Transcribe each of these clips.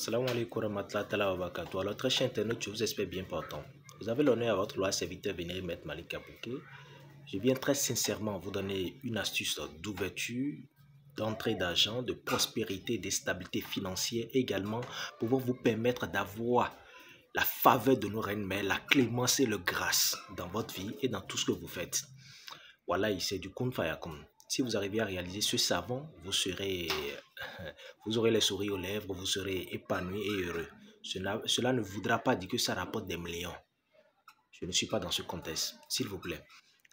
Salam alaikum warahmatullahi ta'ala wa barakatuh. Alors, très cher internaute, je vous espère bien portant. Vous avez l'honneur à votre loi serviteur venir mettre Malik Kabouke. Je viens très sincèrement vous donner une astuce d'ouverture, d'entrée d'argent, de prospérité, de stabilité financière, également pouvant vous permettre d'avoir la faveur de nos reines mères, la clémence et le grâce dans votre vie et dans tout ce que vous faites. Voilà, c'est du kun fayakun. Si vous arrivez à réaliser ce savon, vous aurez les souris aux lèvres, vous serez épanoui et heureux. Cela ne voudra pas dire que ça rapporte des millions. Je ne suis pas dans ce contexte, s'il vous plaît.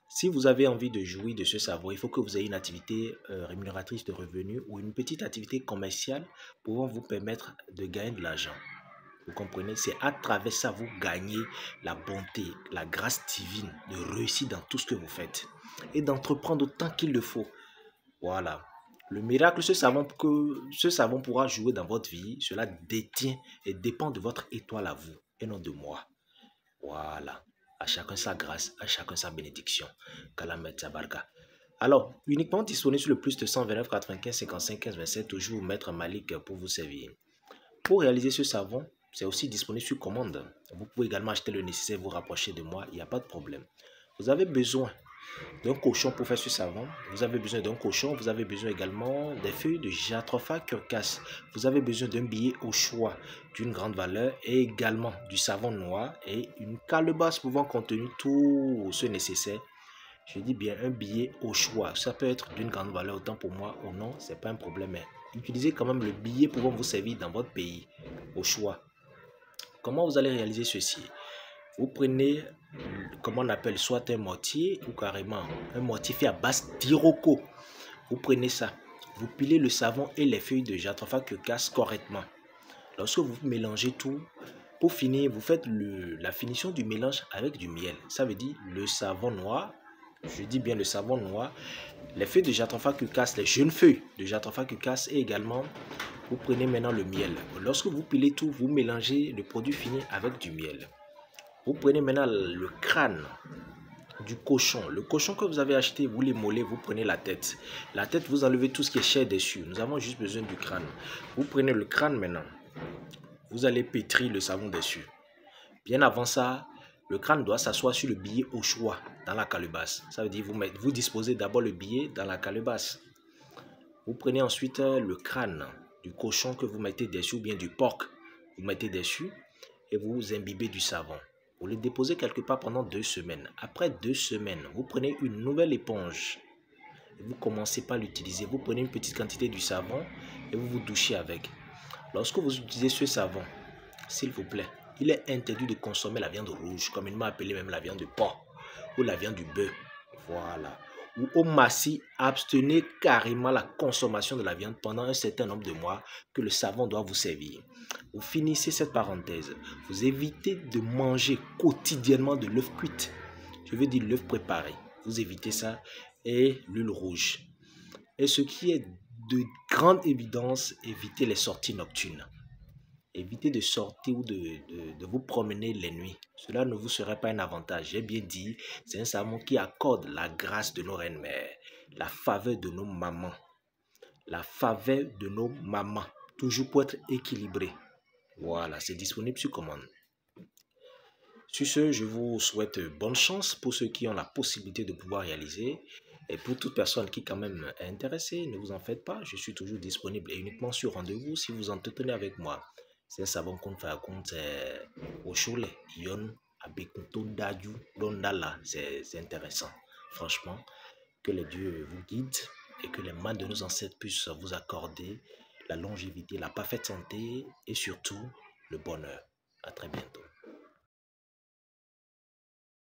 Si vous avez envie de jouir de ce savon, il faut que vous ayez une activité rémunératrice de revenus ou une petite activité commerciale pouvant vous permettre de gagner de l'argent. Vous comprenez? C'est à travers ça vous gagnez la bonté, la grâce divine de réussir dans tout ce que vous faites et d'entreprendre autant qu'il le faut. Voilà. Le miracle, ce savon pourra jouer dans votre vie, cela détient et dépend de votre étoile à vous et non de moi. Voilà. À chacun sa grâce, à chacun sa bénédiction. Kalamet Zabarka. Alors, uniquement disponible sur le plus de 129 95 55 15 27, toujours Maître Malik pour vous servir. Pour réaliser ce savon, c'est aussi disponible sur commande. Vous pouvez également acheter le nécessaire, vous rapprocher de moi, il n'y a pas de problème. Vous avez besoin d'un cochon pour faire ce savon. Vous avez besoin d'un cochon. Vous avez besoin également des feuilles de Jatropha curcas. Vous avez besoin d'un billet au choix d'une grande valeur et également du savon noir et une calebasse pouvant contenir tout ce nécessaire. Je dis bien un billet au choix. Ça peut être d'une grande valeur autant pour moi ou non, c'est pas un problème. Mais utilisez quand même le billet pouvant vous servir dans votre pays au choix. Comment vous allez réaliser ceci? Vous prenez, comme on appelle, soit un mortier ou carrément un mortier fait à base d'iroko. Vous prenez ça, vous pilez le savon et les feuilles de Jatropha curcas correctement. Lorsque vous mélangez tout, pour finir, vous faites la finition du mélange avec du miel. Ça veut dire le savon noir, je dis bien le savon noir, les feuilles de Jatropha curcas, les jeunes feuilles de Jatropha curcas et également, vous prenez maintenant le miel. Lorsque vous pilez tout, vous mélangez le produit fini avec du miel. Vous prenez maintenant le crâne du cochon. Le cochon que vous avez acheté, vous l'émolez, vous prenez la tête. La tête, vous enlevez tout ce qui est chair dessus. Nous avons juste besoin du crâne. Vous prenez le crâne maintenant. Vous allez pétrir le savon dessus. Bien avant ça, le crâne doit s'asseoir sur le billet au choix dans la calebasse. Ça veut dire vous disposez d'abord le billet dans la calebasse. Vous prenez ensuite le crâne du cochon que vous mettez dessus ou bien du porc. Vous mettez dessus et vous imbibez du savon. Vous le déposez quelque part pendant 2 semaines. Après 2 semaines, vous prenez une nouvelle éponge. Et vous commencez par l'utiliser. Vous prenez une petite quantité du savon et vous vous douchez avec. Lorsque vous utilisez ce savon, s'il vous plaît, il est interdit de consommer la viande rouge, communément appelée même la viande de porc ou la viande du bœuf. Voilà. Ou au maxi, abstenez carrément la consommation de la viande pendant un certain nombre de mois que le savon doit vous servir. Vous finissez cette parenthèse. Vous évitez de manger quotidiennement de l'œuf cuit. Je veux dire l'œuf préparé. Vous évitez ça et l'huile rouge. Et ce qui est de grande évidence, évitez les sorties nocturnes. Évitez de sortir ou de vous promener les nuits. Cela ne vous serait pas un avantage. J'ai bien dit, c'est un savon qui accorde la grâce de nos reines mères, la faveur de nos mamans. La faveur de nos mamans. Toujours pour être équilibré. Voilà, c'est disponible sur commande. Sur ce, je vous souhaite bonne chance pour ceux qui ont la possibilité de pouvoir réaliser. Et pour toute personne qui quand même est intéressée, ne vous en faites pas. Je suis toujours disponible et uniquement sur rendez-vous si vous entretenez avec moi. C'est un savon qu'on fait à compte au cholet. Yon avec Daju Dondala. C'est intéressant. Franchement, que les dieux vous guident et que les mains de nos ancêtres puissent vous accorder la longévité, la parfaite santé et surtout le bonheur. À très bientôt.